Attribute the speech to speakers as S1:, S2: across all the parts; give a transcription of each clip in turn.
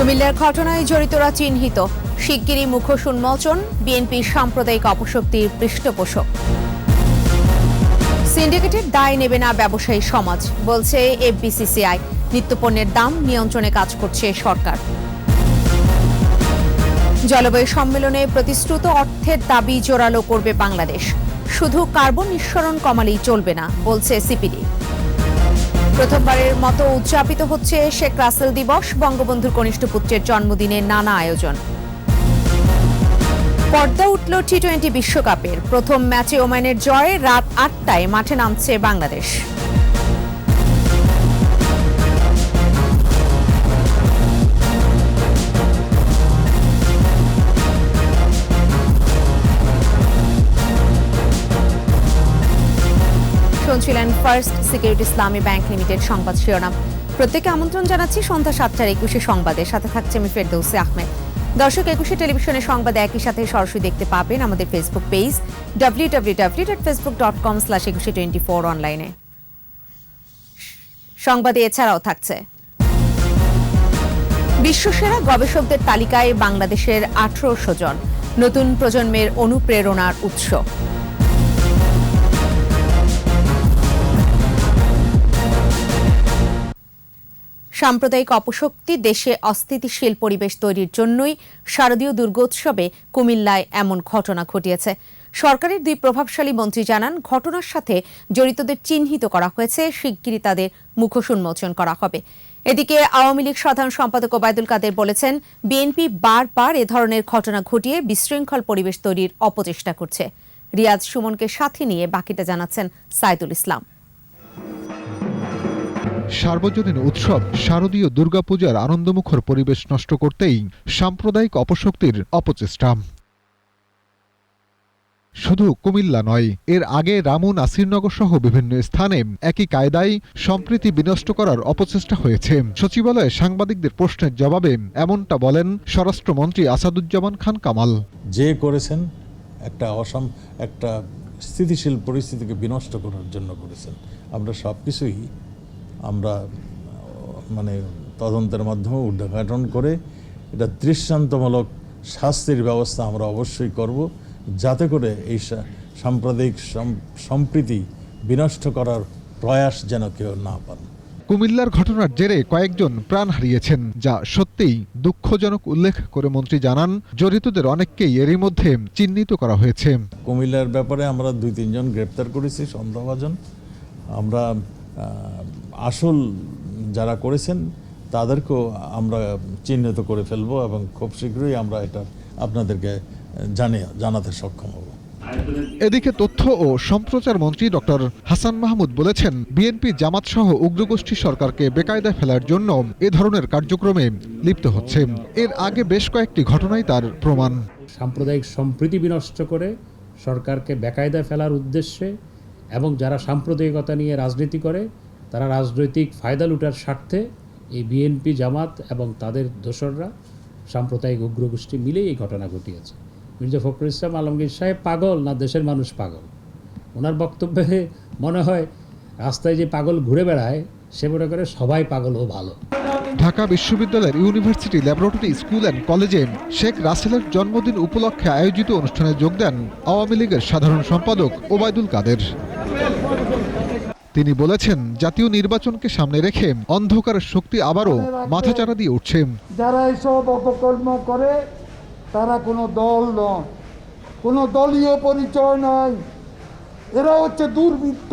S1: কুমিল্লার ঘটনায় জড়িতরা চিহ্নিত, শিগগিরই মুখোশ উন্মোচন, বিএনপির সাম্প্রদায়িক অপশক্তির পৃষ্ঠপোষক। সিন্ডিকেটের দায় নেবে না ব্যবসায়ী সমাজ, বলছে এফবিসিসিআই। নিত্যপণ্যের দাম নিয়ন্ত্রণে কাজ করছে সরকার। জলবায়ু সম্মেলনে প্রতিশ্রুত অর্থের দাবি জোরালো করবে বাংলাদেশ। শুধু কার্বন নিঃসরণ কমালেই চলবে না, বলছে সিপিডি। প্রথমবারের মতো উদযাপিত হচ্ছে শেখ রাসেল দিবস। বঙ্গবন্ধুর কনিষ্ঠ পুত্রের জন্মদিনে নানা আয়োজন। পর্দা উঠল টি-20 বিশ্বকাপের প্রথম ম্যাচে ওমানের জয়ে রাত ৮টায় মাঠে নামছে বাংলাদেশ। শুনছিলেন ফার্স্ট সিকিউরিটি ইসলামী ব্যাংক লিমিটেড সংবাদ শিরোনাম। প্রত্যেককে আমন্ত্রণ জানাচ্ছি সন্ধ্যা ৭:২১ সংবাদে। সাথে থাকছে আমি ফেরদৌসী আহমেদ। দর্শক, ২১ টেলিভিশনের সংবাদ একই সাথে সরাসরি দেখতে পাবেন আমাদের ফেসবুক পেজ www.facebook.com/2124 অনলাইনে। সংবাদে এছাড়াও থাকছে বিশ্বসেরা গবেষকদের তালিকায় বাংলাদেশের ১৮০০ জন, নতুন প্রজন্মের অনুপ্রেরণার উৎস। সাম্প্রদায়িক অপশক্তি দেশে অস্থিতিশীল পরিবেশ তৈরির জন্যই শারদীয় দুর্গোৎসবে কুমিল্লায় এমন ঘটনা ঘটিয়েছে। সরকারের দুই প্রভাবশালী মন্ত্রী জানান, ঘটনার সাথে জড়িতদের চিহ্নিত করা হয়েছে, শিগগিরই তাদের মুখোশ উন্মোচন করা হবে। এদিকে আওয়ামী লীগ সাধারণ সম্পাদক ওবায়দুল কাদের বলেছেন, বিএনপি বারবার এ ধরনের ঘটনা ঘটিয়ে বিশৃঙ্খল পরিবেশ তৈরির অপচেষ্টা করছে। রিয়াজ সুমনকে সাথে নিয়ে বাকিটা জানাচ্ছেন সাইদুল ইসলাম।
S2: সার্বজনীন উৎসব শারদীয় দুর্গাপূজার আনন্দমুখর পরিবেশ নষ্ট করতেই সাম্প্রদায়িক অপশক্তির অপচেষ্টা। শুধু কুমিল্লা নয়, এর আগে রামু নাসিরনগর সহ বিভিন্ন স্থানে একই কায়দায় সম্প্রীতি বিনষ্ট করার অপচেষ্টা হয়েছে। সচিবালয়ে সাংবাদিকদের প্রশ্নের জবাবে এমনটা বলেন স্বরাষ্ট্রমন্ত্রী আসাদুজ্জামান খান কামাল।
S3: যে করেছেন একটা স্থিতিশীল পরিস্থিতিকে বিনষ্ট করার জন্য করেছেন। আমরা সব কিছুই তদন্তের মাধ্যমে উদ্ঘাটন করে এটা দৃষ্টান্তমূলক শাস্তির ব্যবস্থা আমরা অবশ্যই করব, যাতে করে এই সাম্প্রদায়িক সম্প্রীতি বিনষ্ট করার প্রয়াস যেন কেউ না পান।
S2: কুমিল্লার ঘটনার জেরে কয়েকজন প্রাণ হারিয়েছেন, যা সত্যিই দুঃখজনক উল্লেখ করে মন্ত্রী জানান, জড়িতদের অনেককেই এরই মধ্যে চিহ্নিত করা হয়েছে।
S3: কুমিল্লার ব্যাপারে আমরা ২-৩ জন গ্রেপ্তার করেছি সন্দেহভাজন। আমরা আসল যারা করেছেন তাদেরকেও আমরা চিহ্নিত করে ফেলব এবং খুব শীঘ্রই আমরা এটা আপনাদেরকে জানাতে সক্ষম হব।
S2: এদিকে তথ্য ও সম্প্রচার মন্ত্রী ডক্টর হাসান মাহমুদ বলেছেন, বিএনপি জামাত সহ উগ্রগোষ্ঠী সরকারকে বেকায়দায় ফেলার জন্য এ ধরনের কার্যক্রমে লিপ্ত হচ্ছে। এর আগে বেশ কয়েকটি ঘটনাই তার প্রমাণ।
S4: সাম্প্রদায়িক সম্প্রীতি বিনষ্ট করে সরকারকে বেকায়দায় ফেলার উদ্দেশ্যে এবং যারা সাম্প্রদায়িকতা নিয়ে রাজনীতি করে তারা রাজনৈতিক ফায়দা লুটার স্বার্থে এই বিএনপি জামাত এবং তাদের দোসররা সাম্প্রদায়িক উগ্রগোষ্ঠী মিলেই এই ঘটনা ঘটিয়েছে। মির্জা ফখরুল ইসলাম আলমগীর সাহেব পাগল না দেশের মানুষ পাগল? ওনার বক্তব্যে মনে হয় রাস্তায় যে পাগল ঘুরে বেড়ায় সে মনে করে সবাই পাগল ও ভালো।
S2: ঢাকা বিশ্ববিদ্যালয়ের ইউনিভার্সিটি ল্যাবরেটরি স্কুল অ্যান্ড কলেজে শেখ রাসেলের জন্মদিন উপলক্ষে আয়োজিত অনুষ্ঠানে যোগ দেন আওয়ামী লীগের সাধারণ সম্পাদক ওবায়দুল কাদের। তিনি বলেছেন, জাতীয় নির্বাচনকে সামনে রেখে অন্ধকারের শক্তি আবারও মাথাচাড়া দিয়ে উঠছে।
S5: যারা এসব অপকর্ম করে তারা কোনো দল নয়, কোনো দলীয় পরিচয় নয়, এরা হচ্ছে দুর্বৃত্ত।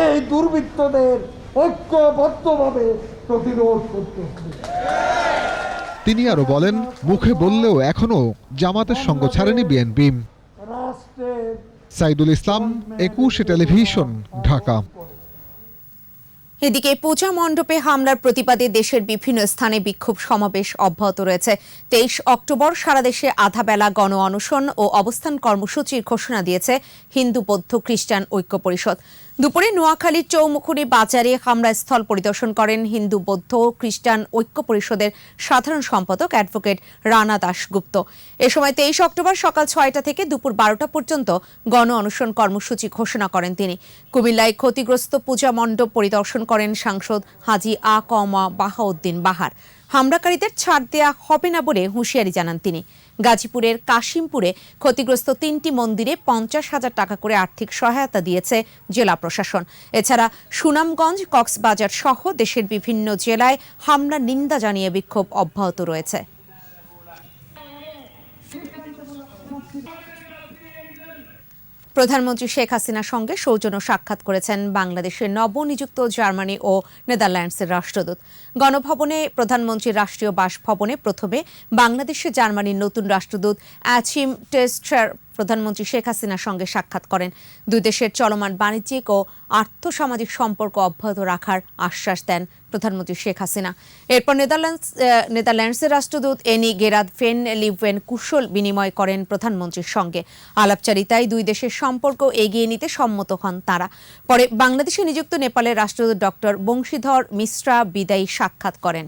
S5: এই দুর্বৃত্তদের ঐক্যবদ্ধভাবে প্রতিরোধ করতে হবে।
S2: তিনি আরো বলেন, মুখে বললেও এখনো জামাতের সঙ্গ ছাড়েনি বিএনপি। সাইদুল ইসলাম, ২১ টেলিভিশন, ঢাকা।
S1: এদিকে পূজা মণ্ডপে হামলার প্রতিবাদে দেশের বিভিন্ন স্থানে বিক্ষোভ সমাবেশ অব্যাহত রয়েছে। ২৩ অক্টোবর সারা দেশে আধা বেলা গণ অনশন ও অবস্থান কর্মসূচির ঘোষণা দিয়েছে হিন্দু বৌদ্ধ খ্রিস্টান ঐক্য পরিষদ। দুপুরে নোয়াখালীর চৌমুখনী বাজারে হামলা স্থল পরিদর্শন করেন হিন্দু বৌদ্ধ খ্রিস্টান ঐক্য পরিষদের সাধারণ সম্পাদক অ্যাডভোকেট রানা দাশগুপ্ত। এ সময় ২৩ অক্টোবর সকাল ৬টা থেকে দুপুর ১২টা পর্যন্ত গণ অনশন কর্মসূচি ঘোষণা করেন তিনি। কুমিল্লায় ক্ষতিগ্রস্ত পূজা মণ্ডপ পরিদর্শন করেন সাংসদ হাজী আ ক ম বাহাউদ্দিন বাহার। হামলাকারীদের ছাড় দেয়া হবে না বলে হুঁশিয়ারি জানান তিনি। গাজীপুরের কাশিমপুরে ক্ষতিগ্রস্ত 3টি মন্দিরে 50,000 টাকা করে আর্থিক সহায়তা দিয়েছে জেলা প্রশাসন। এছাড়া সুনামগঞ্জ, কক্সবাজার সহ দেশের বিভিন্ন জেলায় হামলার নিন্দা জানিয়ে বিক্ষোভ অব্যাহত রয়েছে। প্রধানমন্ত্রী শেখ হাসিনার সঙ্গে সৌজন্য সাক্ষাৎ করেছেন বাংলাদেশের নবনিযুক্ত জার্মানি ও নেদারল্যান্ডসের রাষ্ট্রদূত। গণভবনে প্রধানমন্ত্রীর রাষ্ট্রীয় বাসভবনে প্রথমে বাংলাদেশে জার্মানির নতুন রাষ্ট্রদূত অ্যাচিম টেস্টার প্রধানমন্ত্রী শেখ হাসিনার সঙ্গে সাক্ষাৎ করেন। দুই দেশের চলমান বাণিজ্যিক ও আর্থসামাজিক সম্পর্ক অব্যাহত রাখার আশ্বাস দেন প্রধানমন্ত্রী শেখ হাসিনা। এরপর নেদারল্যান্ডসের রাষ্ট্রদূত এনি গেরাদ ফেন লিভেন কুশল বিনিময় করেন প্রধানমন্ত্রীর সঙ্গে। আলাপচারিতায় দুই দেশের সম্পর্ক এগিয়ে নিতে সম্মত হন তাঁরা। পরে বাংলাদেশে নিযুক্ত নেপালের রাষ্ট্রদূত ডক্টর বংশীধর মিশ্রা বিদায়ী সাক্ষাৎ করেন।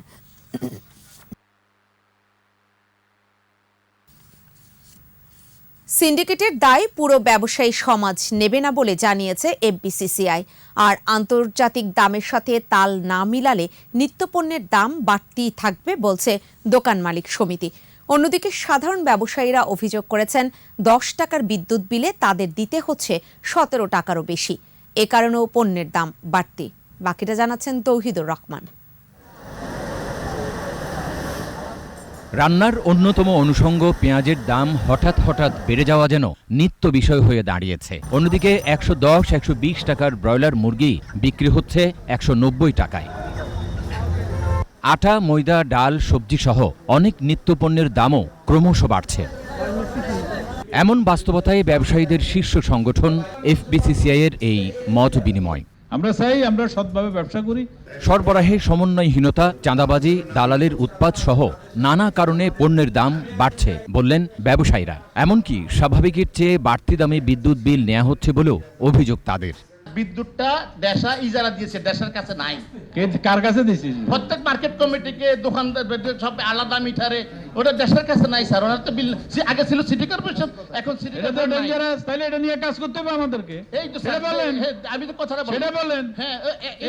S1: সিন্ডিকেটের দায় পুরো ব্যবসায়ী সমাজ নেবে না বলে জানিয়েছে এফবিসিসিআই। আর আন্তর্জাতিক দামের সাথে তাল না মিলালে নিত্যপণ্যের দাম বাড়তেই থাকবে বলছে দোকান মালিক সমিতি। অন্যদিকে সাধারণ ব্যবসায়ীরা অভিযোগ করেছেন 10 টাকার বিদ্যুৎ বিলে তাদের দিতে হচ্ছে 17 টাকারও বেশি। এ কারণেও পণ্যের দাম বাড়তি। বাকিটা জানাচ্ছেন তৌহিদুর রহমান।
S6: রান্নার অন্যতম অনুষঙ্গ পেঁয়াজের দাম হঠাৎ বেড়ে যাওয়া যেন নিত্য বিষয় হয়ে দাঁড়িয়েছে। অন্যদিকে 110-120 টাকার ব্রয়লার মুরগি বিক্রি হচ্ছে 190 টাকায়। আটা, ময়দা, ডাল, সবজি সহ অনেক নিত্যপণ্যের দামও ক্রমশ বাড়ছে। এমন বাস্তবতায় ব্যবসায়ীদের শীর্ষ সংগঠন এফবিসিসিআই এর এই মত বিনিময়।
S7: আমরা চাই আমরা সৎভাবে ব্যবসা করি।
S6: সরবরাহে সমন্বয়হীনতা, চাঁদাবাজি, দালালের উৎপাত সহ নানা কারণে পণ্যের দাম বাড়ছে বললেন ব্যবসায়ীরা। এমনকি স্বাভাবিকের চেয়ে বাড়তি দামে বিদ্যুৎ বিল নেওয়া হচ্ছে বলেও অভিযোগ তাদের।
S8: বিদ্যুৎটা দেশা ইজারা দিয়েছে, দেশের কাছে নাই।
S7: কার কাছে দিয়েছি?
S8: প্রত্যেক মার্কেট কমিটিকে, দোকানদার সব আলাদা মিটারে, ওটা দেশের কাছে নাই স্যার। ওনার তো বিল আগে ছিল সিটি কর্পোরেশন, এখন সিটি কর্পোরেশন।
S7: তাহলে এটা নিয়ে কাজ করতে হবে আমাদেরকে।
S8: এই তো স্যার বলেন, আমি তো কথাটা বলি,
S7: সেটা বলেন।
S8: হ্যাঁ,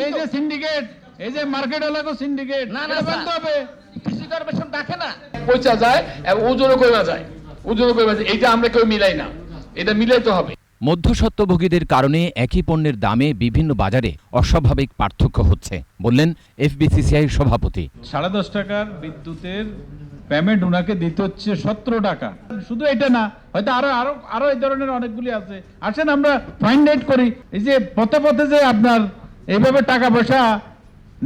S7: এই যে সিন্ডিকেট, এই যে মার্কেট এলাকা সিন্ডিকেট,
S8: না
S7: বন্ধ হবে।
S8: সিটি কর্পোরেশন ডাকে না,
S9: পৌঁছা যায় এবং ওজনও কমে যায়, এইটা আমরা কেউ মিলাই না, এটা মিলাইতে হবে।
S6: মধ্যস্বত্বভোগীদের কারণে একই পণ্যের দামে বিভিন্ন বাজারে অস্বাভাবিক পার্থক্য হচ্ছে বললেন এফবিসিসিআই সভাপতি।
S7: 10.5 টাকার বিদ্যুতের পেমেন্ট ওনাকে দিতে হচ্ছে 17 টাকা। শুধু এটা না, হয়তো আরো এই ধরনের অনেকগুলি আছে। আসেন আমরা ফাইন্ড আউট করি। এই যে পথে পথে যে আপনার এইভাবে টাকা পয়সা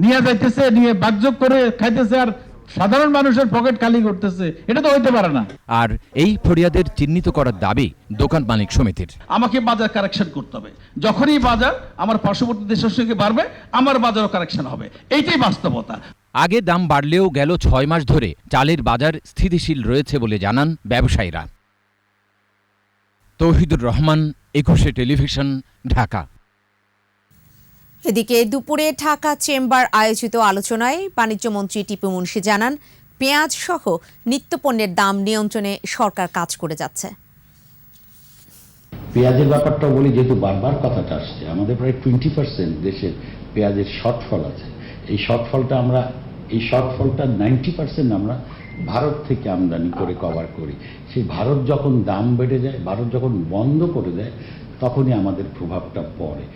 S7: নিয়ে যাইতেছে, নিয়ে বাকযোগ করে খাইতেছে, আর সাধারণ মানুষের পকেট খালি করতেছে, এটা তো হইতে পারে না।
S6: আর এই ফরিয়াদের চিহ্নিত করার দাবি দোকান মালিক সমিতির।
S9: আমাকে বাজার কারেকশন করতে হবে। যখনই বাজার আমার পার্শ্ববর্তী দেশের সঙ্গে বাড়বে, আমার বাজারও কারেকশন হবে। এইটাই বাস্তবতা।
S6: আগে দাম বাড়লেও গেল 6 মাস ধরে চালের বাজার স্থিতিশীল রয়েছে বলে জানান ব্যবসায়ীরা। তৌহিদুর রহমান, 21 টেলিভিশন, ঢাকা।
S1: এদিকে দুপুরে ঢাকা চেম্বার আয়োজিত আলোচনায় বাণিজ্যমন্ত্রী টিপু মুনশি জানান, পেঁয়াজ সহ নিত্যপণ্যের দাম নিয়ন্ত্রণে সরকার কাজ করে যাচ্ছে।
S10: পেঁয়াজের ব্যাপারটা বলি, যেহেতু বারবার কথাটা আসছে, আমাদের প্রায় 20% দেশের পেঁয়াজের শর্টফল আছে। এই শর্টফলটা 90% আমরা ভারত থেকে আমদানি করে কভার করি। সেই ভারত যখন দাম বেড়ে যায়, ভারত যখন বন্ধ করে দেয়, তখনই আমাদের প্রভাবটা পড়ে।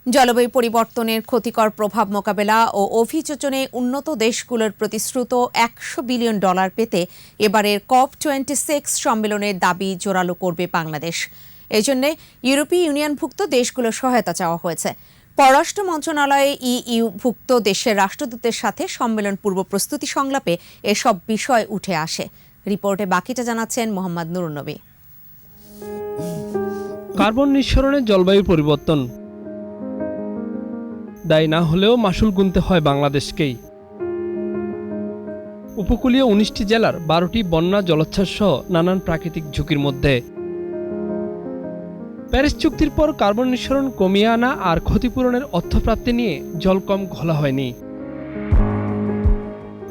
S1: জলবায়ু পরিবর্তনের ক্ষতিকর প্রভাব মোকাবেলা ও অভিযোজনে উন্নত দেশগুলোর প্রতিশ্রুত $100 বিলিয়ন পেতে এবারের COP26 সম্মেলনের দাবি জোরালো করবে বাংলাদেশ। এজন্য ইউরোপীয় ইউনিয়নভুক্ত দেশগুলোর সহায়তা চাওয়া হয়েছে। পররাষ্ট্র মন্ত্রণালয়ে ইইউভুক্ত দেশের রাষ্ট্রদূতের সাথে সম্মেলন পূর্ব প্রস্তুতি সংলাপে এসব বিষয় উঠে আসে। রিপোর্টে বাকিটা জানাচ্ছেন মোহাম্মদ নুরুন্নবী।
S11: কার্বন নিঃসরণে জলবায়ু পরিবর্তন দায়ী না হলেও মাশুল গুনতে হয় বাংলাদেশকেই। উপকূলীয় 19টি জেলার 12টি বন্যা, জলোচ্ছ্বাস সহ নানান প্রাকৃতিক ঝুঁকির মধ্যে। প্যারিস চুক্তির পর কার্বন নিঃসরণ কমিয়ে আনা আর ক্ষতিপূরণের অর্থপ্রাপ্তি নিয়ে জল কম ঘোলা হয়নি।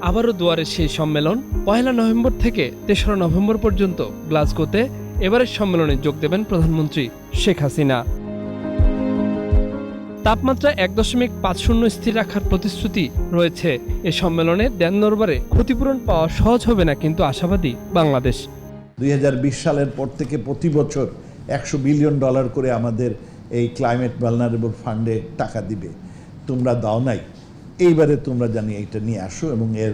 S11: আবারও দুয়ারে সেই সম্মেলন। 1 নভেম্বর থেকে 3রা নভেম্বর পর্যন্ত গ্লাসগোতে এবারের সম্মেলনে যোগ দেবেন প্রধানমন্ত্রী শেখ হাসিনা। তাপমাত্রা 1.50 স্থির রাখার প্রতিশ্রুতি রয়েছে। এ সম্মেলনে দেন দরবারে ক্ষতিপূরণ পাওয়া সহজ হবে না, কিন্তু আশাবাদী বাংলাদেশ।
S12: 2020 সালের পর থেকে প্রতি বছর $100 বিলিয়ন করে আমাদের এই ক্লাইমেট ভালনারেবল ফান্ডে টাকা দিবে, তোমরা দাও নাই। এইবারে তোমরা জানি এটা নিয়ে আসো এবং এর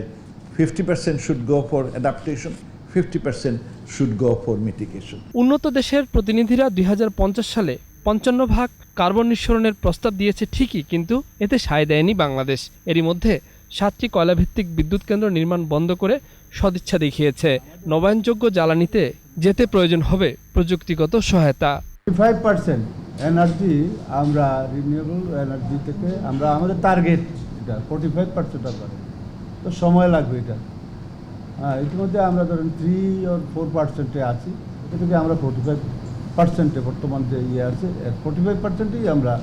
S12: 50% should go for adaptation, 50% should go for mitigation.
S11: উন্নত দেশের প্রতিনিধিরা 2050 সালে 55% কার্বন নিঃসরণের প্রস্তাব দিয়েছে ঠিকই, কিন্তু এতে সায় দেয়নি বাংলাদেশ। এরই মধ্যে 7টি কয়লাভিত্তিক বিদ্যুৎ কেন্দ্র নির্মাণ বন্ধ করে সদিচ্ছা দেখিয়েছে। নবায়নযোগ্য জ্বালানিতে যেতে প্রয়োজন হবে প্রযুক্তিগত সহায়তা।
S5: 45% এনার্জি আমরা রিনিউয়েবল এনার্জি থেকে আমরা আমাদের টার্গেট এটা 45% আমরা, তো সময় লাগবে এটা। ইতিমধ্যে আমরা ধরেন 3 or 4% আছি, এটা থেকে আমরা 45% বর্তমান যে আছে 45%ই আমরা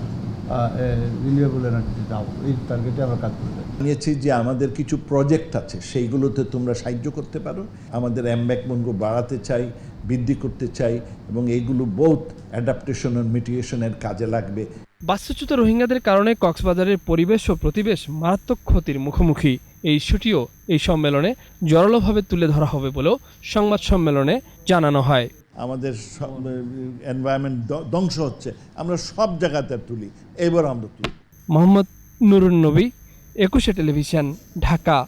S5: রিনিউয়েবল এনার্জি দাও, এই টার্গেটে আমরা কাজ করতে নিয়েছি। যে আমাদের কিছু প্রজেক্ট আছে সেইগুলোতে তোমরা সাহায্য করতে পারো। আমাদের এমব্যাকমেন্টগুলো বাড়াতে চাই, বৃদ্ধি করতে চাই এবং এইগুলো বহুত অ্যাডাপ্টেশন ও মিটিগেশনের কাজে লাগবে।
S11: বাস্তুচ্যুত রোহিঙ্গাদের কারণে কক্সবাজারের পরিবেশ ও প্রতিবেশ মারাত্মক ক্ষতির মুখোমুখি। এই ইস্যুটিও এই সম্মেলনে জোরালোভাবে তুলে ধরা হবে বলেও সংবাদ সম্মেলনে জানানো হয়।
S12: আমাদের এনভায়রনমেন্ট ধ্বংস হচ্ছে, আমরা সব জায়গাতে তুলি, এবার আমরা তুলি।
S11: মোহাম্মদ নুরুন নবী, 21 টেলিভিশন, ঢাকা।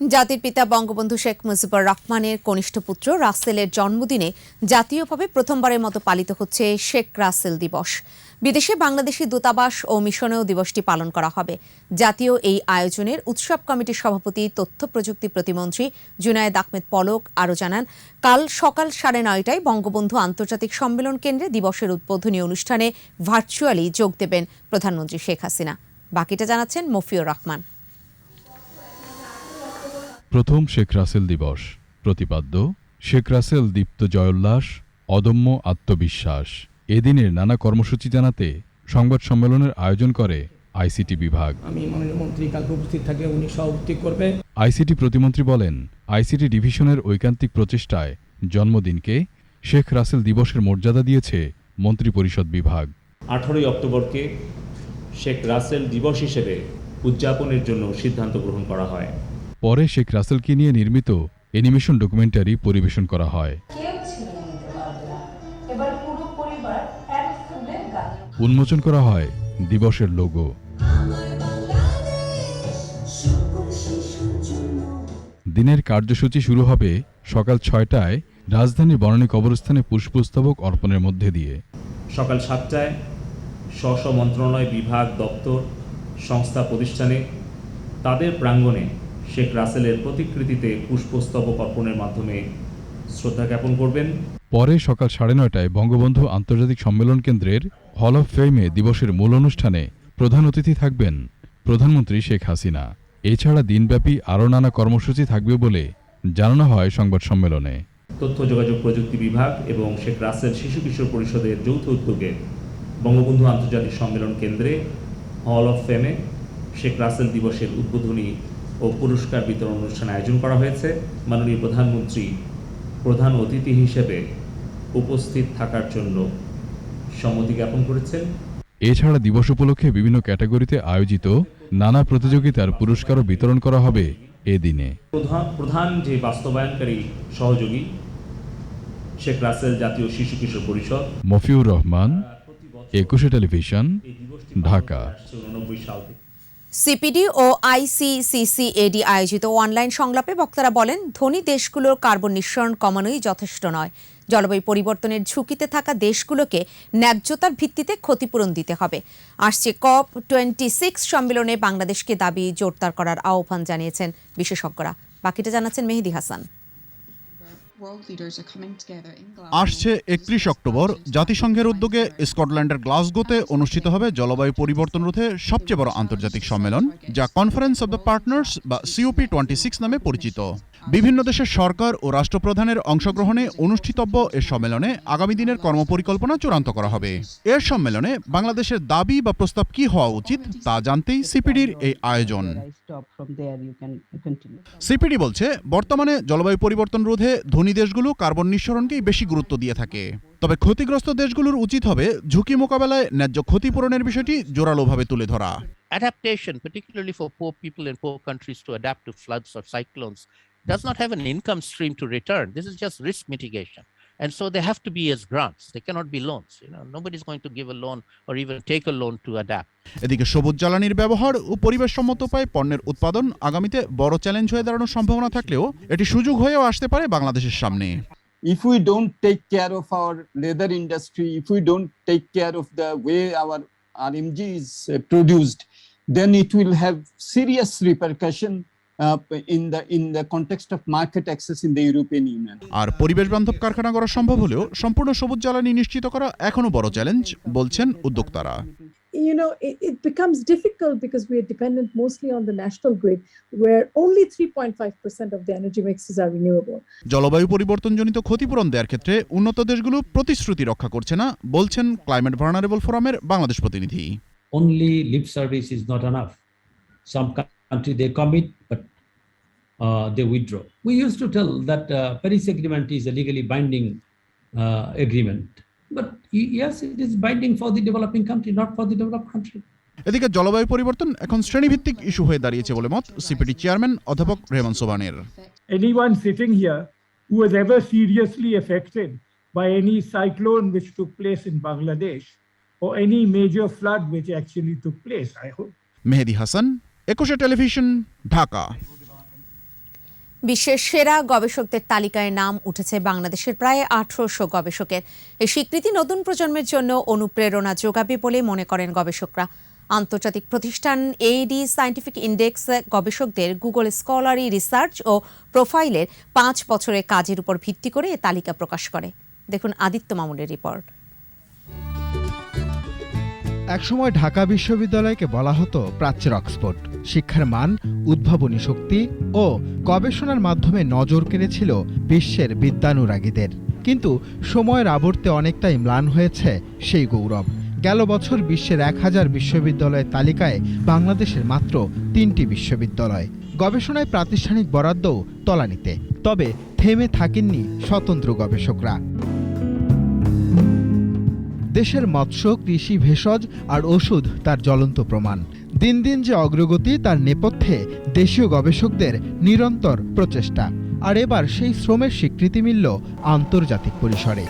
S1: জাতির পিতা বঙ্গবন্ধু শেখ মুজিবুর রহমানের কনিষ্ঠ পুত্র রাসেলের জন্মদিনে জাতীয়ভাবে প্রথমবারের মতো পালিত হচ্ছে শেখ রাসেল দিবস। বিদেশে বাংলাদেশি দূতাবাস ও মিশনেও দিবসটি পালন করা হবে। জাতীয় এই আয়োজনের উৎসব কমিটির সভাপতি তথ্য প্রযুক্তি প্রতিমন্ত্রী জুনায়েদ আহমেদ পলক আরও জানান, কাল সকাল 9:30টায় বঙ্গবন্ধু আন্তর্জাতিক সম্মেলন কেন্দ্রে দিবসের উদ্বোধনী অনুষ্ঠানে ভার্চুয়ালি যোগ দেবেন প্রধানমন্ত্রী শেখ হাসিনা। বাকিটা জানাচ্ছেন মফিউর রহমান।
S13: প্রথম শেখ রাসেল দিবস, প্রতিপাদ্য শেখ রাসেল দীপ্ত জয়োল্লাস, অদম্য আত্মবিশ্বাস। এদিনের নানা কর্মসূচি জানাতে সংবাদ সম্মেলনের আয়োজন করে আইসিটি বিভাগ।
S14: আমি মাননীয় মন্ত্রী কালকে উপস্থিত থাকে, উনি সভাপতি করবে।
S13: আইসিটি প্রতিমন্ত্রী বলেন, আইসিটি ডিভিশনের ঐকান্তিক প্রচেষ্টায় জন্মদিনকে শেখ রাসেল দিবসের মর্যাদা দিয়েছে মন্ত্রিপরিষদ বিভাগ।
S15: 18 অক্টোবরকে শেখ রাসেল দিবস হিসেবে উদযাপনের জন্য সিদ্ধান্ত গ্রহণ করা হয়।
S13: পরে শেখ রাসেলকে নিয়ে নির্মিত অ্যানিমেশন ডকুমেন্টারি পরিবেশন করা হয়। উন্মোচন করা হয় দিবসের লোগো। দিনের কার্যসূচি শুরু হবে সকাল 6টায় রাজধানীর বনানী কবরস্থানে পুষ্পস্তবক অর্পণের মধ্যে দিয়ে।
S15: সকাল 7টায় স্ব মন্ত্রণালয়, বিভাগ, দপ্তর, সংস্থা, প্রতিষ্ঠানে তাদের প্রাঙ্গণে শেখ রাসেলের প্রতিকৃতিতে পুষ্পস্তবক অর্পণের মাধ্যমে শ্রদ্ধা জ্ঞাপন করবেন।
S13: পরে সকাল 9:30টায় বঙ্গবন্ধু আন্তর্জাতিক সম্মেলন কেন্দ্রের হল অব ফেমে দিবসের মূল অনুষ্ঠানে প্রধান অতিথি থাকবেন প্রধানমন্ত্রী শেখ হাসিনা। এছাড়া দিনব্যাপী আরও নানা কর্মসূচি থাকবে বলে জানানো হয় সংবাদ সম্মেলনে।
S15: তথ্য যোগাযোগ প্রযুক্তি বিভাগ এবং শেখ রাসেল শিশু কিশোর পরিষদের যৌথ উদ্যোগে বঙ্গবন্ধু আন্তর্জাতিক সম্মেলন কেন্দ্রে হল অব ফেমে শেখ রাসেল দিবসের উদ্বোধনী ও পুরস্কার বিতরণ অনুষ্ঠান আয়োজন করা হয়েছে। মাননীয় প্রধানমন্ত্রী প্রধান অতিথি হিসেবে উপস্থিত থাকার জন্য সম্মতি জ্ঞাপন করেছেন।
S13: এছাড়া দিবস উপলক্ষে বিভিন্ন ক্যাটাগরিতে আয়োজিত নানা প্রতিযোগিতার পুরস্কারও বিতরণ করা হবে এদিনে।
S15: প্রধান যে বাস্তবায়নকারী সহযোগী শেখ রাসেল জাতীয় শিশু কিশোর পরিষদ।
S13: মফিউর রহমান, 21 টেলিভিশন, ঢাকা।
S1: সিপিডি ও আইসিসিসিএডি আয়োজিত অনলাইন সংলাপে বক্তারা বলেন, ধনী দেশগুলোর কার্বন নিঃসরণ কমানোই যথেষ্ট নয়। জলবায়ু পরিবর্তনের ঝুঁকিতে থাকা দেশগুলোকে ন্যায্যতার ভিত্তিতে ক্ষতিপূরণ দিতে হবে। আসছে COP26 সম্মেলনে বাংলাদেশকে দাবি জোরদার করার আহ্বান জানিয়েছেন বিশেষজ্ঞরা। বাকিটা জানাচ্ছেন মেহেদি হাসান।
S16: আসছে 31 অক্টোবর জাতিসংঘের উদ্যোগে স্কটল্যান্ডের গ্লাসগোতে অনুষ্ঠিত হবে জলবায়ু পরিবর্তন রোধে সবচেয়ে বড় আন্তর্জাতিক সম্মেলন, যা কনফারেন্স অব দ্য পার্টনার্স বা COP26 নামে পরিচিত। বিভিন্ন দেশের সরকার ও রাষ্ট্রপ্রধানের অংশগ্রহণে অনুষ্ঠিতব্য এ সম্মেলনে আগামী দিনের কর্মপরিকল্পনা চূড়ান্ত করা হবে। এর সম্মেলনে বাংলাদেশের দাবি বা প্রস্তাব কি হওয়া উচিত তা জানতেই সিপিডির এই আয়োজন। সিপিডি বলছে, বর্তমানে জলবায়ু পরিবর্তন রোধে ধনী দেশগুলো কার্বন নিঃসরণকেই বেশি গুরুত্ব দিয়ে থাকে। তবে ক্ষতিগ্রস্ত দেশগুলোর উচিত হবে ঝুঁকি মোকাবেলায় ন্যায্য ক্ষতিপূরণের বিষয়টি জোরালোভাবে তুলে ধরা।
S8: Adaptation, particularly for poor people in poor countries to adapt to floods or cyclones, does not have an income stream to return. This is just risk mitigation. And so they have to be as grants. They cannot be loans. Nobody's going to give a loan or even take a loan to adapt.
S16: এদিকে সবুজ জ্বালানির ব্যবহার ও পরিবেশসম্মত উপায়ে পণ্যের উৎপাদন আগামীতে বড় challenge হয়ে দাঁড়ানোর সম্ভাবনা থাকলেও এটি সুযোগ হয়েও আসতে পারে বাংলাদেশের সামনে।
S17: If we don't take care of our leather industry, if we don't take care of the way our RMG is produced, then it will have serious repercussion in the context of market access in the European Union.
S16: আর পরিবেশ বান্ধব কারখানা করা সম্ভব হলেও সম্পূর্ণ সবুজ জ্বালানি নিশ্চিত করা এখনো বড় চ্যালেঞ্জ বলছেন উদ্যোক্তারা।
S18: It becomes difficult because we are dependent mostly on the national grid, where only 3.5% of the energy mixes are renewable.
S16: জলবায়ু পরিবর্তনজনিত ক্ষতিপূরণ দেওয়ার ক্ষেত্রে উন্নত দেশগুলো প্রতিশ্রুতি রক্ষা করছে না বলছেন ক্লাইমেট ভালনারেবল ফোরামের বাংলাদেশ প্রতিনিধি।
S4: Only lip service is not enough. Some country they commit, but they withdraw. We used to tell that Paris Agreement is a legally binding agreement. But yes, it is binding for the developing country, not for the developed country.
S16: এদিকে জলবায়ু পরিবর্তন এখন শ্রেণীভিত্তিক issue হয়ে দাঁড়িয়েছে বলে মত CPD chairman অধ্যাপক Rehman সোবানের।
S19: Anyone sitting here who was ever seriously affected by any cyclone which took place in Bangladesh or any major flood which actually took place, I hope.
S16: Mehedi Hasan, 21 television, Dhaka.
S1: বিশ্বের সেরা গবেষকদের তালিকায় নাম উঠেছে বাংলাদেশের প্রায় 1800 গবেষকের। এই স্বীকৃতি নতুন প্রজন্মের জন্য অনুপ্রেরণা যোগাবে বলে মনে করেন গবেষকরা। আন্তর্জাতিক প্রতিষ্ঠান AED সায়েন্টিফিক ইন্ডেক্স গবেষকদের গুগল স্কলারি রিসার্চ ও প্রোফাইলের 5 বছরের কাজের উপর ভিত্তি করে এ তালিকা প্রকাশ করে। দেখুন আদিত্য মামুনের রিপোর্ট।
S2: একসময় ঢাকা বিশ্ববিদ্যালয়কে বলা হতো প্রাচ্যের অক্সফোর্ড। শিক্ষার মান, উদ্ভাবনী শক্তি ও গবেষণার মাধ্যমে নজর কেড়েছিল বিশ্বের বিদ্যানুরাগীদের। কিন্তু সময়ের আবর্তে অনেকটাই ম্লান হয়েছে সেই গৌরব। গেল বছর বিশ্বের 1000 বিশ্ববিদ্যালয়ের তালিকায় বাংলাদেশের মাত্র 3টি বিশ্ববিদ্যালয়। গবেষণায় প্রাতিষ্ঠানিক বরাদ্দও তলানিতে। তবে থেমে থাকেননি স্বতন্ত্র গবেষকরা। দেশের মৎস্য, কৃষি, ভেষজ আর ওষুধ তার জ্বলন্ত প্রমাণ। দিন দিন যে অগ্রগতি তার নেপথ্যে দেশীয় গবেষকদের নিরন্তর প্রচেষ্টা। আর এবার সেই শ্রমের স্বীকৃতি মিলল আন্তর্জাতিক পরিসরে।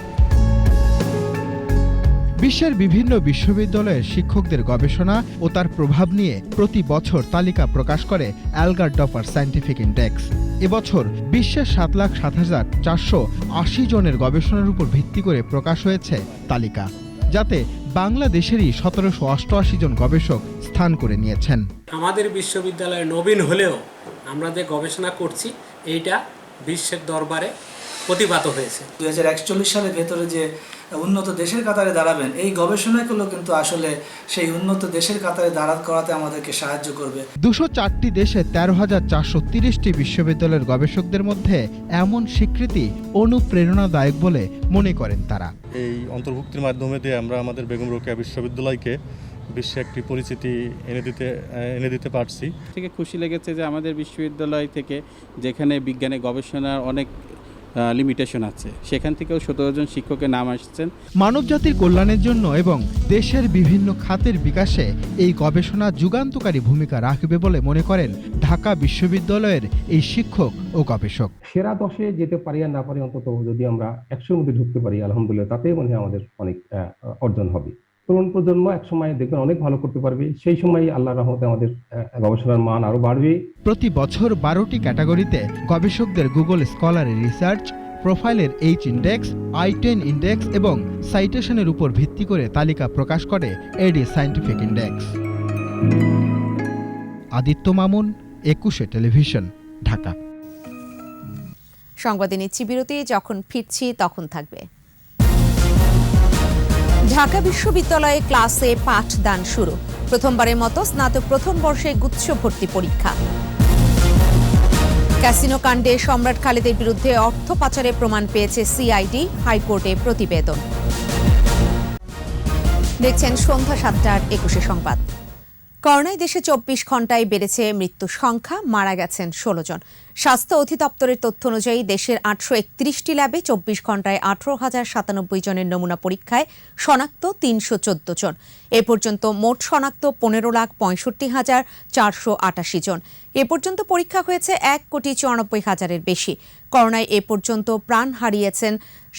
S2: বিশ্বের বিভিন্ন বিশ্ববিদ্যালয়ের শিক্ষকদের গবেষণা ও তার প্রভাব নিয়ে প্রতি বছর তালিকা প্রকাশ করে অ্যালগার-ডপার সায়েন্টিফিক ইন্ডেক্স। এবছর বিশ্বের 7,07,480 জনের গবেষণার উপর ভিত্তি করে প্রকাশ হয়েছে তালিকা, যাতে বাংলাদেশেরই 1788 জন গবেষক স্থান করে নিয়েছেন।
S20: আমাদের বিশ্ববিদ্যালয়ে নবীন হলেও আমরা যে গবেষণা করছি এইটা বিশ্বের দরবারে প্রতিভাত হয়েছে।
S21: 2041 সালের ভেতরে যে উন্নত দেশের কাতারে দাঁড়াবেন, এই গবেষণাগুলো কিন্তু আসলে সেই উন্নত দেশের কাতারে দাঁড়াত করাতে আমাদেরকে সাহায্য করবে।
S2: 204টি দেশে 13,430টি বিশ্ববিদ্যালয়ের গবেষকদের মধ্যে এমন স্বীকৃতি অনুপ্রেরণাদায়ক বলে মনে করেন তারা।
S22: এই অন্তর্ভুক্তির মাধ্যমে দিয়ে আমরা আমাদের বেগম রোকেয়া বিশ্ববিদ্যালয়কে বিশ্বে একটি পরিচিতি এনে দিতে পারছি।
S23: থেকে খুশি লেগেছে যে আমাদের বিশ্ববিদ্যালয় থেকে, যেখানে বিজ্ঞানে গবেষণার অনেক লিমিটেশন আছে, সেখান থেকেও 17 জন শিক্ষকের নাম আসছেন।
S2: মানবজাতির কল্যাণের জন্য এবং দেশের বিভিন্ন খাতের বিকাশে এই গবেষণা যুগান্তকারী ভূমিকা রাখবে বলে মনে করেন ঢাকা বিশ্ববিদ্যালয়ের এই শিক্ষক ও গবেষক।
S24: সেরা 10-এ যেতে পারি আর না পারি, অন্তত যদি আমরা 100-এর মধ্যে ঢুকতে পারি আলহামদুলিল্লাহ, তাতেই মনে হয় আমাদের অনেক অর্জন হবে। তরুণ প্রজন্ম এক সময় দেখবেন অনেক ভালো করতে পারবে, সেই সময় আল্লাহর রহমতে আমাদের গবেষণার মান আরো বাড়বে।
S2: প্রতি বছর 12টি ক্যাটাগরিতে গবেষকদের গুগল স্কলারি রিসার্চ, প্রোফাইলের H ইন্ডেক্স, I10 ইন্ডেক্স এবং সাইটেশনের উপর ভিত্তি করে তালিকা প্রকাশ করে AED scientific index. Aditya Mamun, 21 television, Dhaka.
S1: সংবাদে নিচ্ছি বিরতি, যখন ফিরছি তখন থাকবে। ঢাকা বিশ্ববিদ্যালয়ে ক্লাসে পাঠদান শুরু। প্রথমবারের মতো স্নাতক প্রথম বর্ষে গুচ্ছ ভর্তি পরীক্ষা। ক্যাসিনো কাণ্ডে সম্রাট খালেদের বিরুদ্ধে অর্থ পাচারের প্রমাণ পেয়েছে সিআইডি, হাইকোর্টে প্রতিবেদন। দেখছেন সন্ধ্যা 7টার 21 সংবাদ। করোনায় দেশে 24 ঘন্টায় বেড়েছে মৃত্যুর সংখ্যা, মারা গেছেন 16 জন। স্বাস্থ্য অধিদপ্তরের তথ্য অনুযায়ী দেশের 831টি ল্যাবে 24 ঘন্টায় 18,097 জনের নমুনা পরীক্ষায় শনাক্ত 314 জন। এ পর্যন্ত মোট শনাক্ত 15,65,488 জন। এ পর্যন্ত পরীক্ষা হয়েছে 1,94,000-এর বেশি। করোনায় এ পর্যন্ত প্রাণ হারিয়েছেন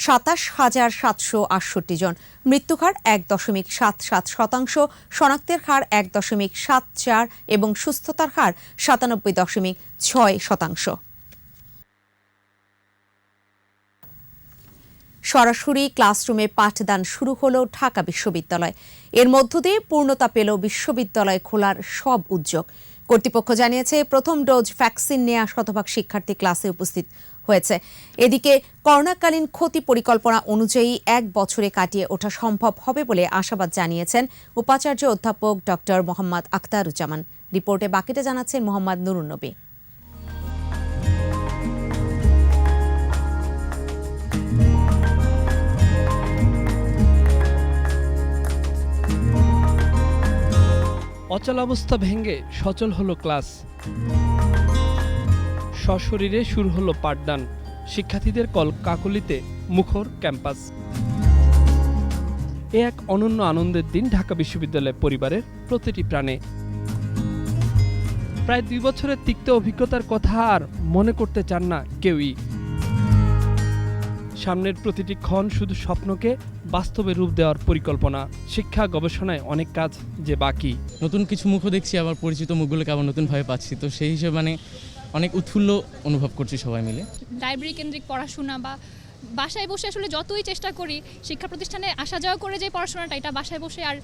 S1: 27,768 জন। মৃত্যুহার 1.77%, শনাক্তের হার 1.74 এবং সুস্থতার হার 97.6%। সরাসরি ক্লাসরুমে পাঠদান শুরু হলো ঢাকা বিশ্ববিদ্যালয়। এর মধ্য দিয়ে পূর্ণতা পেল বিশ্ববিদ্যালয় খোলার সব উদ্যোগ। কর্তৃপক্ষ জানিয়েছে প্রথম ডোজ ভ্যাকসিন নেওয়া শতভাগ শিক্ষার্থী ক্লাসে উপস্থিত হয়েছে। এদিকে করোনাকালীন ক্ষতি পরিকল্পনা অনুযায়ী 1 বছরে কাটিয়ে ওঠা সম্ভব হবে বলে আশাবাদ জানিয়েছেন উপাচার্য অধ্যাপক ডক্টর মোহাম্মদ আখতারুজ্জামান। রিপোর্টে বাকিটা জানাচ্ছেন মোহাম্মদ নুরুন নবী।
S11: অচলাবস্থা ভেঙে সচল হলো ক্লাস, সশরীরে শুরু হলো পাঠদান, শিক্ষার্থীদের কাকলিতে মুখর ক্যাম্পাস। এ এক অনন্য আনন্দের দিন ঢাকা বিশ্ববিদ্যালয় পরিবারের প্রতিটি প্রাণে। প্রায় 2 বছরের তিক্ত অভিজ্ঞতার কথা আর মনে করতে চান না কেউই। সামনের প্রতিটি ক্ষণ শুধু স্বপ্নকে বাস্তবে রূপ দেওয়ার পরিকল্পনা। শিক্ষা গবেষণায় অনেক কাজ যে বাকি।
S3: নতুন কিছু মুখও দেখছি, আবার পরিচিত মুখগুলোকে আবার নতুনভাবে পাচ্ছি, তো সেই হিসেবে অনেক উৎফুল্ল অনুভব করছি সবাই মিলে।
S6: লাইব্রেরি কেন্দ্রিক পড়াশোনা বা বাসায় বসে আসলে যতই চেষ্টা করি শিক্ষা প্রতিষ্ঠানে আসা যাওয়া করে যে পড়াশোনাটা, এটা বাসায় বসে আর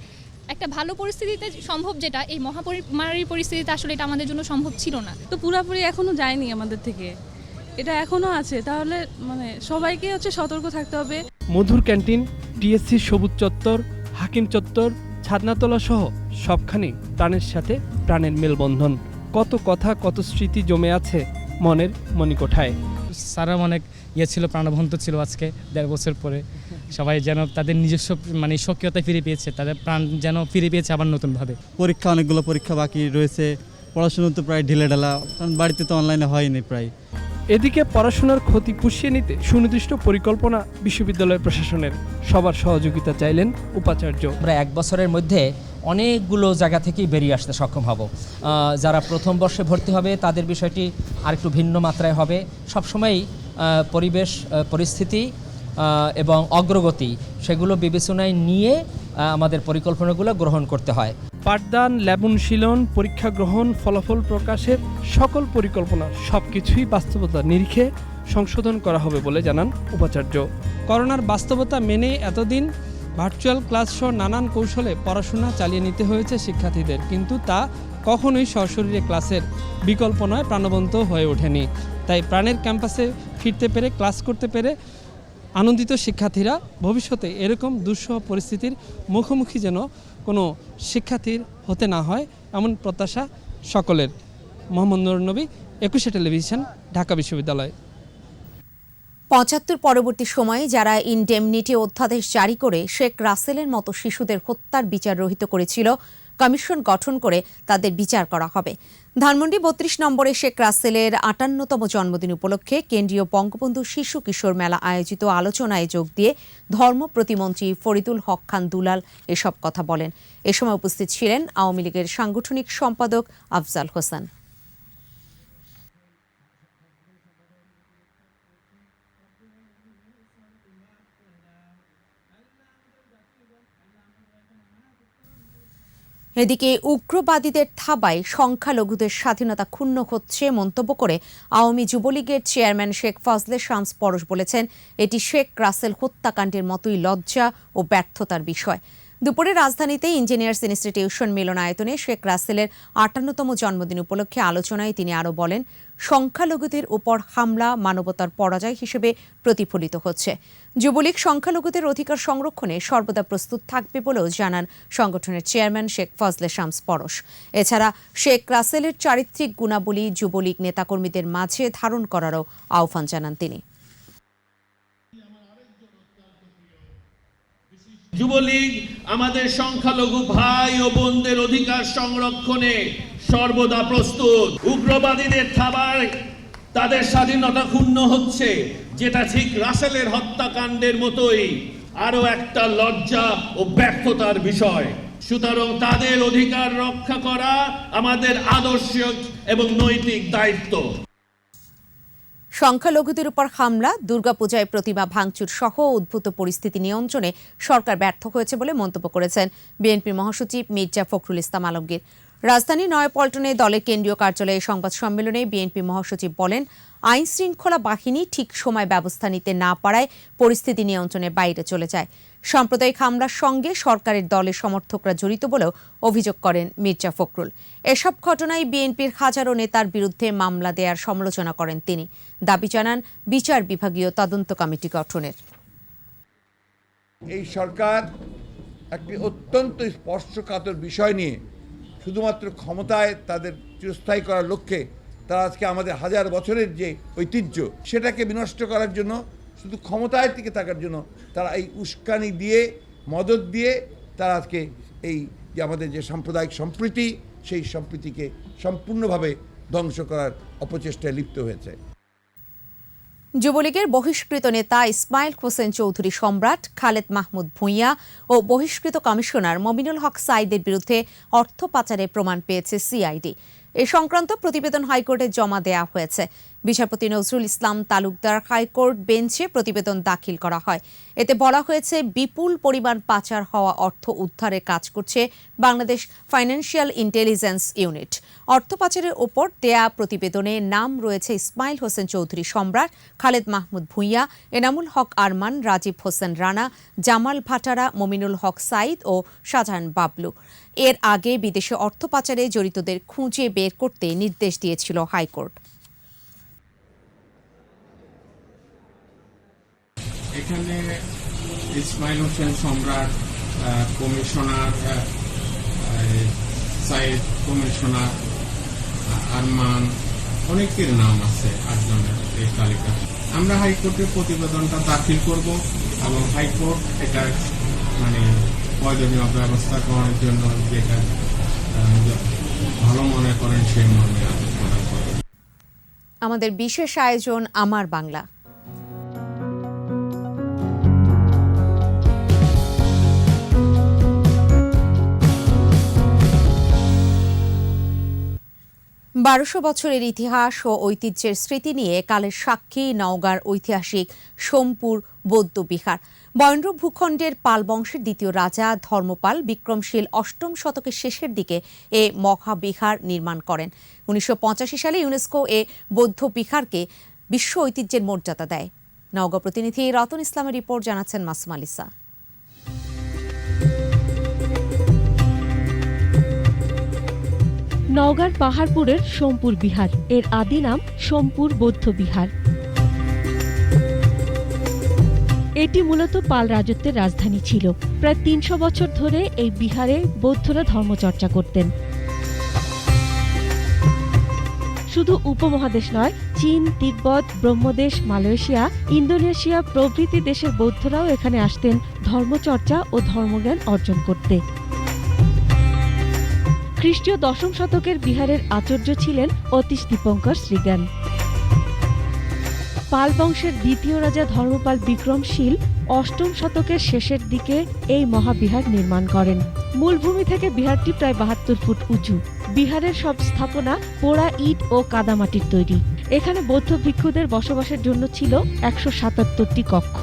S6: একটা ভালো পরিস্থিতিতে সম্ভব, যেটা এই মহামারীর পরিস্থিতিতে আসলে এটা আমাদের জন্য সম্ভব ছিল না।
S7: তো পুরোপুরি এখনো যায়নি আমাদের থেকে, এটা এখনো আছে, তাহলে সবাইকে সতর্ক থাকতে হবে।
S11: মধুর ক্যান্টিন, টিএসসি সবুজ চত্বর, হাকিম চত্বর, ছাদনাতলা সহ সবখানি প্রাণের সাথে প্রাণের মেলবন্ধন। কত কথা, কত স্মৃতি জমে আছে মনের মণিকোঠায়।
S3: সারা অনেক ছিল, প্রাণবন্ত ছিল। আজকে 1.5 বছর পরে সবাই যেন তাদের নিজস্ব সক্রিয়তা ফিরে পেয়েছে, তাদের প্রাণ যেন ফিরে পেয়েছে আবার নতুনভাবে।
S9: পরীক্ষা, অনেকগুলো পরীক্ষা বাকি রয়েছে, পড়াশোনা তো প্রায় ঢিলেঢালা, কারণ বাড়িতে তো অনলাইনে হয়নি প্রায়।
S11: এদিকে পড়াশোনার ক্ষতি পুষিয়ে নিতে সুনির্দিষ্ট পরিকল্পনা বিশ্ববিদ্যালয় প্রশাসনের। সবার সহযোগিতা চাইলেন উপাচার্য।
S25: আমরা 1 বছরের মধ্যে অনেকগুলো জায়গা থেকেই বেরিয়ে আসতে সক্ষম হব। যারা প্রথম বর্ষে ভর্তি হবে তাদের বিষয়টি আরেকটু ভিন্ন মাত্রায় হবে। সবসময়ই পরিবেশ, পরিস্থিতি এবং অগ্রগতি সেগুলো বিবেচনায় নিয়ে আমাদের পরিকল্পনাগুলো গ্রহণ করতে হয়।
S11: পাঠদান, ল্যাব অনুশীলন, পরীক্ষা গ্রহণ, ফলাফল প্রকাশের সকল পরিকল্পনা সবকিছুই বাস্তবতার নিরিখে সংশোধন করা হবে বলে জানান উপাচার্য। করোনার বাস্তবতা মেনে এতদিন ভার্চুয়াল ক্লাস সহ নানান কৌশলে পড়াশোনা চালিয়ে নিতে হয়েছে শিক্ষার্থীদের, কিন্তু তা কখনোই সশরীরে ক্লাসের বিকল্প নয়, প্রাণবন্ত হয়ে ওঠেনি। তাই প্রাণের ক্যাম্পাসে ফিরতে পেরে, ক্লাস করতে পেরে আনন্দিত শিক্ষার্থীরা। ভবিষ্যতে এরকম দুঃসহ পরিস্থিতির মুখোমুখি যেন কোনো শিক্ষার্থীর হতে না হয়, এমন প্রত্যাশা সকলের। মোহাম্মদ নুরুন নবী, 21 টেলিভিশন, ঢাকা বিশ্ববিদ্যালয়।
S1: 75 পরবর্তী সময়ে যারা ইনডেমনিটি অধ্যাদেশ জারি করে শেখ রাসেলের মতো শিশুদের হত্যার বিচার রহিত করেছিল, কমিশন গঠন করে তাদের বিচার করা হবে। ধানমন্ডি 32 নম্বরে শেখ রাসেলের 58তম জন্মদিন উপলক্ষে কেন্দ্রীয় বঙ্গবন্ধু শিশু কিশোর মেলা আয়োজিত আলোচনায় যোগ দিয়ে ধর্ম প্রতিমন্ত্রী ফরিদুল হক খান দুলাল এসব কথা বলেন। এ সময় উপস্থিত ছিলেন আওয়ামী লীগের সাংগঠনিক সম্পাদক আফজাল হোসেন। এদিকে উগ্রবাদীদের থাবায় সংখ্যালঘুদের স্বাধীনতা ক্ষুণ্ণ হচ্ছে মন্তব্য করে আওয়ামী যুবলীগের চেয়ারম্যান শেখ ফজলে শামস পরশ বলেছেন, এটি শেখ রাসেল হত্যাকাণ্ডের মতোই লজ্জা ও ব্যর্থতার বিষয়। দুপুরে রাজধানীতে ইঞ্জিনিয়ার্স ইনস্টিটিউশন মিলনায়তনে শেখ রাসেলের ৫৮তম জন্মদিন উপলক্ষে আলোচনায় তিনি আরও বলেন, সংখ্যালঘুদের উপর হামলা মানবতার পরাজয় হিসেবে প্রতিফলিত হচ্ছে। যুবলীগ সংখ্যালঘুদের অধিকার সংরক্ষণে সর্বদা প্রস্তুত থাকবে বলেও জানান সংগঠনের চেয়ারম্যান শেখ ফজলে শামস পরশ। এছাড়া শেখ রাসেলের চারিত্রিক গুণাবলী যুবলীগ নেতাকর্মীদের মাঝে ধারণ করারও আহ্বান জানান তিনি।
S5: যুবলীগ আমাদের সংখ্যালঘু ভাই ও বোনদের অধিকার সংরক্ষণে সর্বদা প্রস্তুত। উগ্রবাদীদের থাবায় তাদের স্বাধীনতা ক্ষুণ্ণ হচ্ছে, যেটা ঠিক রাসেলের হত্যাকাণ্ডের মতোই আরো একটা লজ্জা ও ব্যর্থতার বিষয়। সুতরাং তাদের অধিকার রক্ষা করা আমাদের আদর্শ এবং নৈতিক দায়িত্ব।
S1: সংখ্যালঘুদের উপর হামলা, দুর্গাপূজায় প্রতিমা ভাঙচুর সহ উদ্ভূত পরিস্থিতি নিয়ন্ত্রণে সরকার ব্যর্থ হয়েছে বলে মন্তব্য করেছেন বিএনপির মহাসচিব মির্জা ফখরুল ইসলাম আলমগীর। রাজধানীর নয়াপল্টনে দলের কেন্দ্রীয় কার্যালয়ে সংবাদ সম্মেলনে বিএনপি মহাসচিব বলেন, আইন শৃঙ্খলা বাহিনী ঠিক সময় ব্যবস্থা নিতে না পারায় পরিস্থিতি নিয়ন্ত্রণের বাইরে চলে যায়। সাম্প্রদায়িক হামলার সঙ্গে সরকারের দলের সমর্থকরা জড়িত বলেও অভিযোগ করেন মির্জা ফখরুল। এসব ঘটনায় বিএনপির হাজারো নেতার বিরুদ্ধে মামলা দেওয়ার সমালোচনা করেন তিনি। দাবি জানান বিচার বিভাগীয় তদন্ত কমিটি গঠনের।
S10: এই সরকার একটি অত্যন্ত স্পর্শকাতর বিষয় নিয়ে শুধুমাত্র ক্ষমতায় তাদের চিরস্থায়ী করার লক্ষ্যে তারা আজকে আমাদের হাজার বছরের যে ঐতিহ্য সেটাকে বিনষ্ট করার জন্য, শুধু ক্ষমতায় টিকে থাকার জন্য তারা এই উস্কানি দিয়ে, মদত দিয়ে তারা আজকে এই যে আমাদের যে সাম্প্রদায়িক সম্প্রীতি, সেই সম্প্রীতিকে সম্পূর্ণভাবে ধ্বংস করার অপচেষ্টায় লিপ্ত হয়েছে।
S1: যুবলীগের বহিষ্কৃত নেতা ইসমাইল হোসেন চৌধুরী সম্রাট, খালেদ মাহমুদ ভূঁইয়া ও বহিষ্কৃত কমিশনার মমিনুল হক সাঈদের বিরুদ্ধে অর্থ পাচারের প্রমাণ পেয়েছে সিআইডি। এ সংক্রান্ত প্রতিবেদন হাইকোর্টে জমা দেওয়া হয়েছে। বিচারপতি নজরুল ইসলাম তালুকদার হাইকোর্ট বেঞ্চে প্রতিবেদন দাখিল করা হয়। এতে বলা হয়েছে, বিপুল পরিমাণ পাচার হওয়া অর্থ উদ্ধারের কাজ করছে বাংলাদেশ ফাইন্যান্সিয়াল ইন্টেলিজেন্স ইউনিট। অর্থ পাচারের ওপর দেয়া প্রতিবেদনে নাম রয়েছে ইসমাইল হোসেন চৌধুরী সম্রাট, খালেদ মাহমুদ ভূঁইয়া, এনামুল হক আরমান, রাজীব হোসেন রানা, জামাল ভাটারা, মমিনুল হক সাঈদ ও শাহজাহান বাবলু। এর আগে বিদেশে অর্থ পাচারে জড়িতদের খুঁজে বের করতে নির্দেশ দিয়েছিল হাইকোর্ট।
S12: এখানে ইসমাইল হোসেন সম্রাট, কমিশনার সাইদ, কমিশনার আরমান, অনেকের নাম আছে, 8 জনের এই তালিকা। আমরা হাইকোর্টে প্রতিবেদনটা দাখিল করব এবং হাইকোর্ট এটা প্রয়োজনীয় ব্যবস্থা করার জন্য যেটা ভালো মনে করেন সেই মর্মে আদেশ প্রদান করবেন।
S1: আমাদের বিশেষ আয়োজন আমার বাংলা। বারোশো বছরের ইতিহাস ও ঐতিহ্যের স্মৃতি নিয়ে কালের সাক্ষী নওগাঁর ঐতিহাসিক সোমপুর বৌদ্ধবিহার। বরেন্দ্র ভূখণ্ডের পাল বংশের দ্বিতীয় রাজা ধর্মপাল বিক্রমশীল ৮ম শতকের শেষের দিকে এ মহাবিহার নির্মাণ করেন। ১৯৮৫ সালে ইউনেস্কো এ বৌদ্ধবিহারকে বিশ্ব ঐতিহ্যের মর্যাদা দেয়। নওগাঁ প্রতিনিধি রতন ইসলামের রিপোর্ট জানাচ্ছেন মাসুম আলিসা।
S14: নওগাঁর পাহাড়পুরের সোমপুর বিহার, এর আদি নাম সোমপুর বৌদ্ধ বিহার। এটি মূলত পাল রাজত্বের রাজধানী ছিল। প্রায় ৩০০ বছর ধরে এই বিহারে বৌদ্ধরা ধর্মচর্চা করতেন। শুধু উপমহাদেশ নয়, চীন, তিব্বত, ব্রহ্মদেশ, মালয়েশিয়া, ইন্দোনেশিয়া প্রভৃতি দেশের বৌদ্ধরাও এখানে আসতেন ধর্মচর্চা ও ধর্মজ্ঞান অর্জন করতে। খ্রিস্টীয় ১০ম শতকের বিহারের আচার্য ছিলেন অতীশ দীপঙ্কর শ্রীজ্ঞান। পাল বংশের দ্বিতীয় রাজা ধর্মপাল বিক্রমশীল ৮ম শতকের শেষের দিকে এই মহাবিহার নির্মাণ করেন। মূলভূমি থেকে বিহারটি প্রায় ৭২ ফুট উঁচু। বিহারের সব স্থাপনা পোড়া ইট ও কাদামাটির তৈরি। এখানে বৌদ্ধ ভিক্ষুদের বসবাসের জন্য ছিল ১৭৭টি কক্ষ।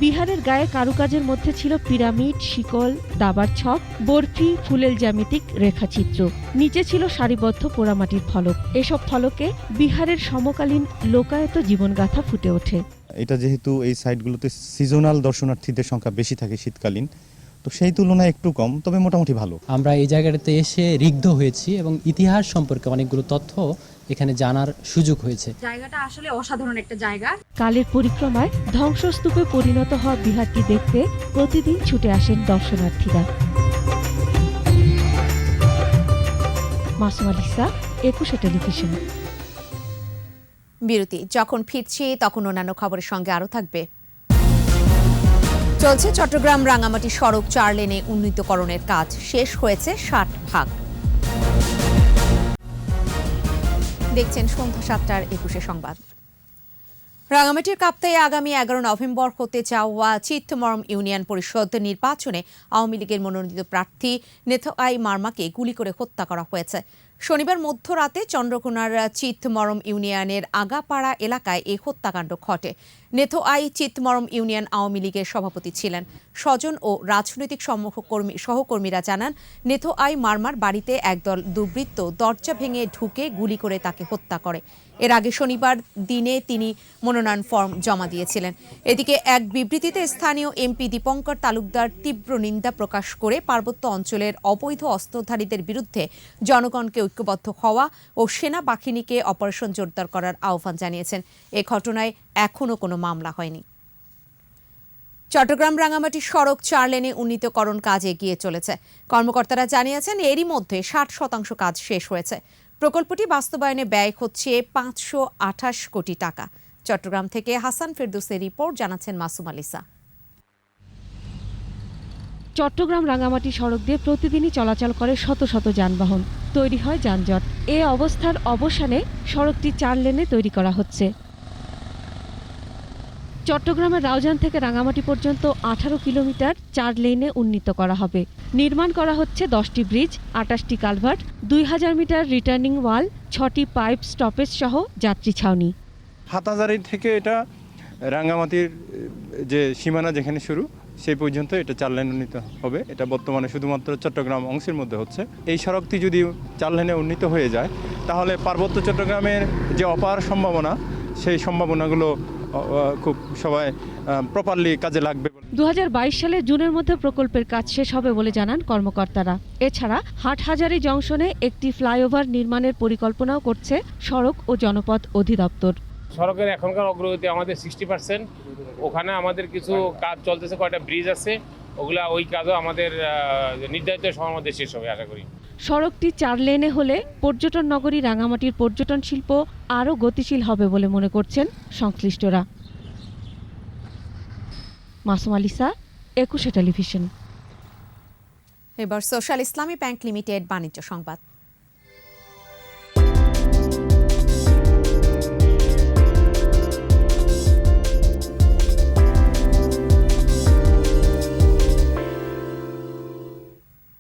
S14: বিহারের গায়ে কারুকাজের মধ্যে ছিল পিরামিড, শিকল, দাবার ছক, বরফি, ফুলেল জ্যামিতিক রেখাচিত্র। নিচে ছিল সারিবদ্ধ পোড়ামাটির ফলক। এসব ফলকে বিহারের সমকালীন লোকায়ত জীবনগাথা ফুটে ওঠে।
S22: এটা যেহেতু এই সাইটগুলোতে সিজনাল দর্শনার্থীদের সংখ্যা বেশি থাকে শীতকালীন, তো সেই তুলনায় একটু কম, তবে মোটামুটি ভালো।
S8: আমরা এই জায়গাটাতে এসে ঋগ্ধ হয়েছি এবং ইতিহাস সম্পর্কে অনেকগুলো তথ্য এখানে জানার সুযোগ হয়েছে।
S13: জায়গাটা আসলে অসাধারণ একটা জায়গা।
S14: কালের পরিক্রমায় ধ্বংসস্তূপে পরিণত হওয়া বিহারটি দেখতে প্রতিদিন ছুটে আসেন দর্শনার্থীরা। মাসুম আলিসা, একুশে টেলিভিশন।
S1: বিরতি। যখন ফিরছি তখন অন্যান্য খবরের সঙ্গে আরও থাকবে। চলছে চট্টগ্রাম রাঙামাটি সড়ক 4 লেনে উন্নীতকরণের কাজ, শেষ হয়েছে 60%। দেখছেন সন্ধ্যা 7টার 21 সংবাদ। রাঙামাটির কাপ্তায়ে আগামী 11 নভেম্বর হতে যাওয়া চিত্তমরম ইউনিয়ন পরিষদ নির্বাচনে আওয়ামী লীগের মনোনীত প্রার্থী নেথোয়াই মারমাকে গুলি করে হত্যা করা হয়েছে। শনিবার মধ্যরাতে চন্দ্রকোনার চিত্তমরম ইউনিয়নের আগাপাড়া এলাকায় এই হত্যাকাণ্ড ঘটে। নেথোয়াই চিত্তমরম ইউনিয়ন আওয়ামী লীগের সভাপতি ছিলেন। স্বজন ও রাজনৈতিক সহকর্মীরা জানান, নেথোয়াই মারমার বাড়িতে একদল দুর্বৃত্ত দরজা ভেঙে ঢুকে গুলি করে তাকে হত্যা করে। এর আগে শনিবার দিনে তিনি মনোনয়ন ফর্ম জমা দিয়েছিলেন। এদিকে এক বিবৃতিতে স্থানীয় এমপি দীপঙ্কর তালুকদার তীব্র নিন্দা প্রকাশ করে পার্বত্য অঞ্চলের অবৈধ অস্ত্রধারীদের বিরুদ্ধে জনগণকে ঐক্যবদ্ধ হওয়া ও সেনাবাহিনীকে অপারেশন জোরদার করার আহ্বান জানিয়েছেন। এ ঘটনায় এখনও কোনো মামলা হয়নি। চট্টগ্রাম রাঙামাটি সড়ক 4 লেনে উন্নীতকরণ কাজ এগিয়ে চলেছে। কর্মকর্তারা জানিয়েছেন, এরই মধ্যে 60% কাজ শেষ হয়েছে। প্রকল্পটি বাস্তবায়নে ব্যয় হচ্ছে 528 কোটি টাকা। চট্টগ্রাম থেকে হাসান ফেরদৌসের রিপোর্ট, জানাচ্ছেন মাসুম আলিসা।
S14: চট্টগ্রাম রাঙামাটি সড়ক দিয়ে প্রতিদিনই চলাচল করে শত শত যানবাহন, তৈরি হয় যানজট। এ অবস্থার অবসানে সড়কটি 4 লেনে তৈরি করা হচ্ছে। চট্টগ্রামের রাউজান থেকে রাঙামাটি পর্যন্ত 18 কিলোমিটার 4 লেনে উন্নীত করা হবে। নির্মাণ করা হচ্ছে 10টি ব্রিজ, 28টি কালভার্ট, 2000 মিটার রিটার্নিং ওয়াল, 6টি পাইপ স্টপেজ সহ যাত্রী ছাউনি।
S15: হাটহাজারী থেকে এটা রাঙামাটির যে সীমানা যেখানে শুরু সেই পর্যন্ত এটা 4 লেনে উন্নীত হবে। এটা বর্তমানে শুধুমাত্র চট্টগ্রাম অংশের মধ্যে হচ্ছে। এই সড়কটি যদি 4 লেনে উন্নীত হয়ে যায় তাহলে পার্বত্য চট্টগ্রামের যে অপার সম্ভাবনা, সেই সম্ভাবনাগুলো খুব সবাই প্রপারলি কাজে লাগবে।
S14: 2022 সালে জুনের মধ্যে প্রকল্পের কাজ শেষ হবে বলে জানান কর্মকর্তারা। এছাড়া হাটহাজারী জংশনে একটি ফ্লাইওভার নির্মাণের পরিকল্পনাও করছে সড়ক ও জনপথ অধিদপ্তর।
S17: সড়কের এখনকার অগ্রগতি আমাদের 60%। ওখানে আমাদের কিছু কাজ চলতেছে, কয়টা ব্রিজ আছে, ওই কাজও আমাদের নির্ধারিত সময়ের মধ্যে শেষ হবে আশা করি।
S14: সড়কটি 4 লেনে হলে পর্যটন নগরী রাঙামাটির পর্যটন শিল্প আরও গতিশীল হবে বলে মনে করছেন সংশ্লিষ্টরা। মাসুম আলিসা, একুশে টেলিভিশন।
S1: এবার সোশ্যাল ইসলামী ব্যাংক লিমিটেড বাণিজ্য সংবাদ।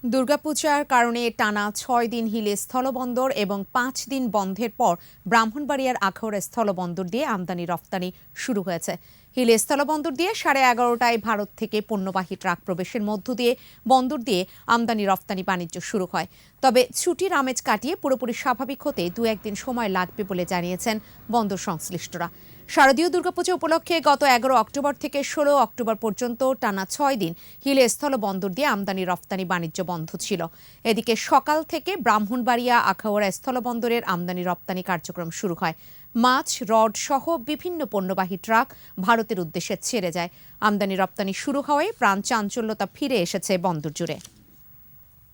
S1: দুর্গাপূজার কারণে টানা 6 দিন হিলে স্থলবন্দর এবং 5 দিন বন্ধের পর ব্রাহ্মণবাড়িয়ার আখাউড়া স্থলবন্দর দিয়ে আমদানি রফতানি শুরু হয়েছে। হিলে স্থলবন্দর দিয়ে 11:30টায় ভারত থেকে পণ্যবাহী ট্রাক প্রবেশের মধ্য দিয়ে বন্দর দিয়ে আমদানি রফতানি বাণিজ্য শুরু হয়। তবে ছুটির আমেজ কাটিয়ে পুরোপুরি স্বাভাবিক হতে 2-1 দিন সময় লাগবে বলে জানিয়েছেন বন্দর সংশ্লিষ্টরা। শারদীয় দুর্গাপূজা উপলক্ষে গত 11 অক্টোবর থেকে 16 অক্টোবর পর্যন্ত টানা 6 দিন হিলে স্থলবন্দর দিয়ে আমদানি রফতানি বাণিজ্য বন্ধ ছিল। এদিকে সকাল থেকে ব্রাহ্মণবাড়িয়া আখাউড়া স্থলবন্দরের আমদানি রপ্তানি কার্যক্রম শুরু হয়। মাছ, রড সহ বিভিন্ন পণ্যবাহী ট্রাক ভারতের উদ্দেশ্যে ছেড়ে যায়। আমদানি রপ্তানি শুরু হওয়ায় প্রাণ চাঞ্চল্যতা ফিরে এসেছে বন্দর জুড়ে।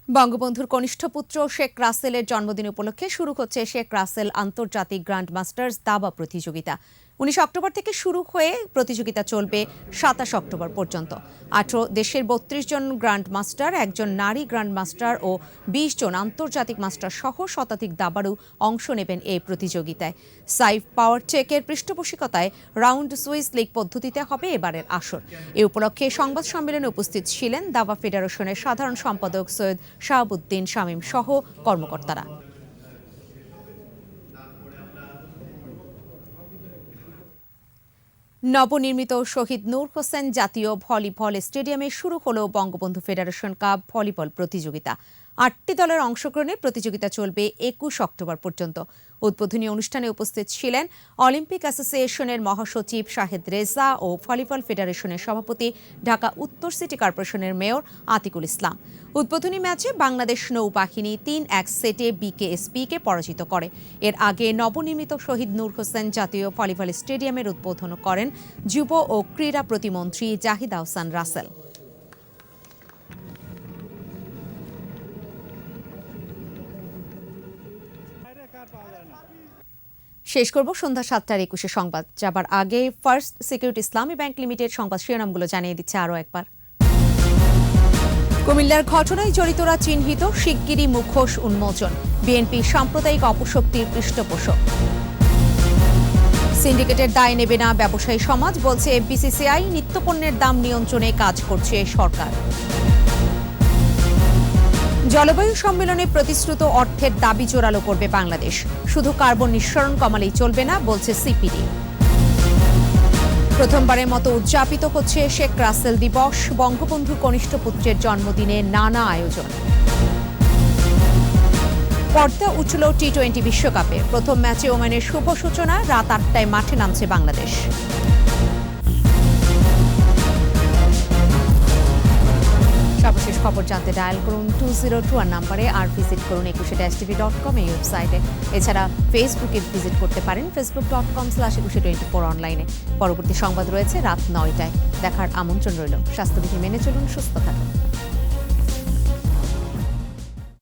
S1: বঙ্গবন্ধুর কনিষ্ঠ পুত্র শেখ রাসেলের জন্মদিন উপলক্ষে শুরু হচ্ছে শেখ রাসেল আন্তর্জাতিক গ্র্যান্ড মাস্টার্স দাবা প্রতিযোগিতা। 19 অক্টোবর থেকে শুরু হয়ে প্রতিযোগিতা চলবে 27 অক্টোবর পর্যন্ত। 18 দেশের 32 জন গ্র্যান্ড মাস্টার, 1 জন নারী গ্র্যান্ড মাস্টার ও 20 জন আন্তর্জাতিক মাস্টার সহ শতাধিক দাবাড়ু অংশ নেবেন এই প্রতিযোগিতায়। সাইফ পাওয়ার টেকের পৃষ্ঠপোষকতায় রাউন্ড সুইস লিগ পদ্ধতিতে হবে এবারের আসর। এ উপলক্ষে সংবাদ সম্মেলনে উপস্থিত ছিলেন দাবা ফেডারেশনের সাধারণ সম্পাদক সৈয়দ শাহাবুদ্দিন শামীম সহ কর্মকর্তারা। নবনির্মিত শহীদ নূর হোসেন জাতীয় ভলিবল স্টেডিয়ামে শুরু হলো বঙ্গবন্ধু ফেডারেশন কাপ ভলিবল প্রতিযোগিতা। 8টি দলের অংশগ্রহণে প্রতিযোগিতা চলবে 21 অক্টোবর পর্যন্ত। উদ্বোধনী অনুষ্ঠানে উপস্থিত ছিলেন অলিম্পিক অ্যাসোসিয়েশনের মহাসচিব শাহেদ রেজা ও ভলিবল ফেডারেশনের সভাপতি ঢাকা উত্তর সিটি কর্পোরেশনের মেয়র আতিকুল ইসলাম। উদ্বোধনী ম্যাচে বাংলাদেশ নৌবাহিনী 3-1 সেটে বিকেএসপিকে পরাজিত করে। এর আগে নবনির্মিত শহীদ নূর হোসেন জাতীয় ভলিবল স্টেডিয়ামের উদ্বোধন করেন যুব ও ক্রীড়া প্রতিমন্ত্রী জাহিদ আহসান রাসেল। শেষ করব সন্ধ্যা 7টার 21 সংবাদ। যাবার আগে ফার্স্ট সিকিউরিটি ইসলামী ব্যাংক লিমিটেড সংবাদ শিরোনামগুলো জানিয়ে দিচ্ছে আরও একবার। কুমিল্লার ঘটনায় জড়িতরা চিহ্নিত, শিগগিরই মুখোশ উন্মোচন। বিএনপি সাম্প্রদায়িক অপশক্তির পৃষ্ঠপোষক। সিন্ডিকেটের দায় নেবে না ব্যবসায়ী সমাজ, বলছে বিসিসিআই। নিত্যপণ্যের দাম নিয়ন্ত্রণে কাজ করছে সরকার। জলবায়ু সম্মেলনে প্রতিশ্রুত অর্থের দাবি জোরালো করবে বাংলাদেশ। শুধু কার্বন নিঃসরণ কমালেই চলবে না, বলছে সিপিডি। প্রথমবারের মতো উদযাপিত হচ্ছে শেখ রাসেল দিবস। বঙ্গবন্ধু কনিষ্ঠ পুত্রের জন্মদিনে নানা আয়োজন। পর্দা উঠল টি-20 বিশ্বকাপে। প্রথম ম্যাচে ওমানের শুভ সূচনা। রাত 8টায় মাঠে নামছে বাংলাদেশ। সর্বশেষ খবর জানতে ডায়াল করুন 2021 নম্বরে, আর ভিজিট করুন 21tv.com এই ওয়েবসাইটে। এছাড়া ফেসবুকে ভিজিট করতে পারেন facebook.com/2124 অনলাইনে। পরবর্তী সংবাদ রয়েছে রাত 9টায়। দেখার আমন্ত্রণ রইল। স্বাস্থ্যবিধি মেনে চলুন, সুস্থ থাকুন।